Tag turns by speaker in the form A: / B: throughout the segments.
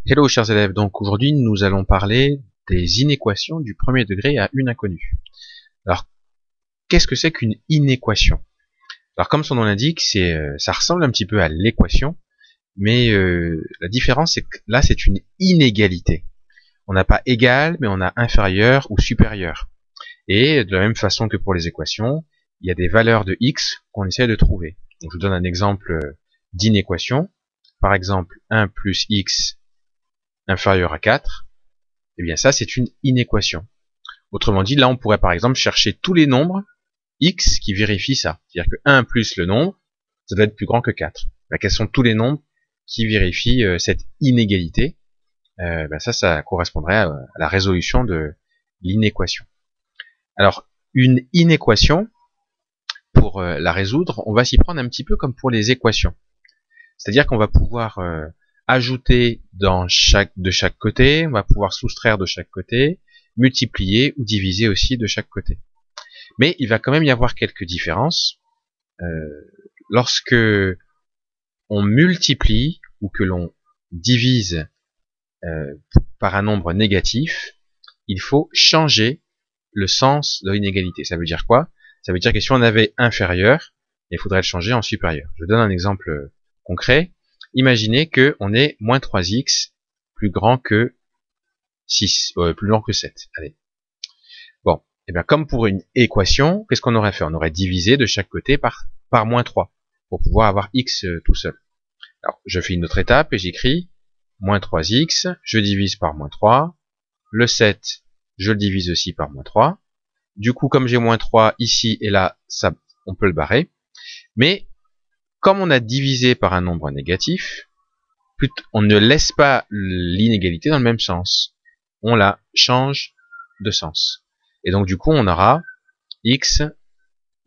A: Hello chers élèves, donc aujourd'hui nous allons parler des inéquations du premier degré à une inconnue. Alors qu'est-ce que c'est qu'une inéquation? Alors comme son nom l'indique, ça ressemble un petit peu à l'équation, mais la différence c'est que là c'est une inégalité. On n'a pas égal, mais on a inférieur ou supérieur. Et de la même façon que pour les équations, il y a des valeurs de x qu'on essaie de trouver. Donc je vous donne un exemple d'inéquation. Par exemple 1 plus x inférieur à 4, eh bien ça c'est une inéquation. Autrement dit, là on pourrait par exemple chercher tous les nombres x qui vérifient ça. C'est-à-dire que 1 plus le nombre, ça doit être plus grand que 4. Ben, quels sont tous les nombres qui vérifient cette inégalité? Ça correspondrait à la résolution de l'inéquation. Alors, une inéquation, pour la résoudre, on va s'y prendre un petit peu comme pour les équations. C'est-à-dire qu'on va pouvoir ajouter de chaque côté, on va pouvoir soustraire de chaque côté, multiplier ou diviser aussi de chaque côté. Mais il va quand même y avoir quelques différences. Lorsque on multiplie ou que l'on divise par un nombre négatif, il faut changer le sens de l'inégalité. Ça veut dire quoi? Ça veut dire que si on avait inférieur, il faudrait le changer en supérieur. Je donne un exemple concret. Imaginez que on est moins 3x plus grand que 6, plus grand que 7. Allez. Bon, et bien comme pour une équation, qu'est-ce qu'on aurait fait? On aurait divisé de chaque côté par moins 3 pour pouvoir avoir x tout seul. Alors, je fais une autre étape et j'écris moins 3x, je divise par moins 3, le 7, je le divise aussi par moins 3. Du coup, comme j'ai moins 3 ici et là, ça, on peut le barrer. Mais comme on a divisé par un nombre négatif, on ne laisse pas l'inégalité dans le même sens. On la change de sens. Et donc du coup, on aura x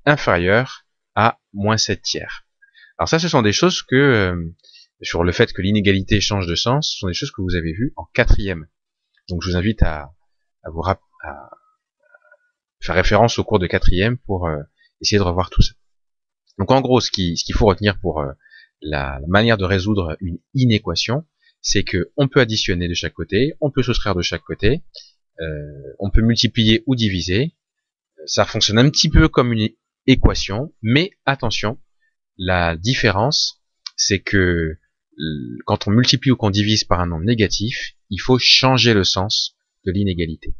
A: inférieur à moins 7 tiers. Alors ça, ce sont des choses que, sur le fait que l'inégalité change de sens, ce sont des choses que vous avez vues en quatrième. Donc je vous invite à faire référence au cours de quatrième pour essayer de revoir tout ça. Donc en gros, ce qu'il faut retenir pour la manière de résoudre une inéquation, c'est que on peut additionner de chaque côté, on peut soustraire de chaque côté, on peut multiplier ou diviser. Ça fonctionne un petit peu comme une équation, mais attention, la différence, c'est que quand on multiplie ou qu'on divise par un nombre négatif, il faut changer le sens de l'inégalité.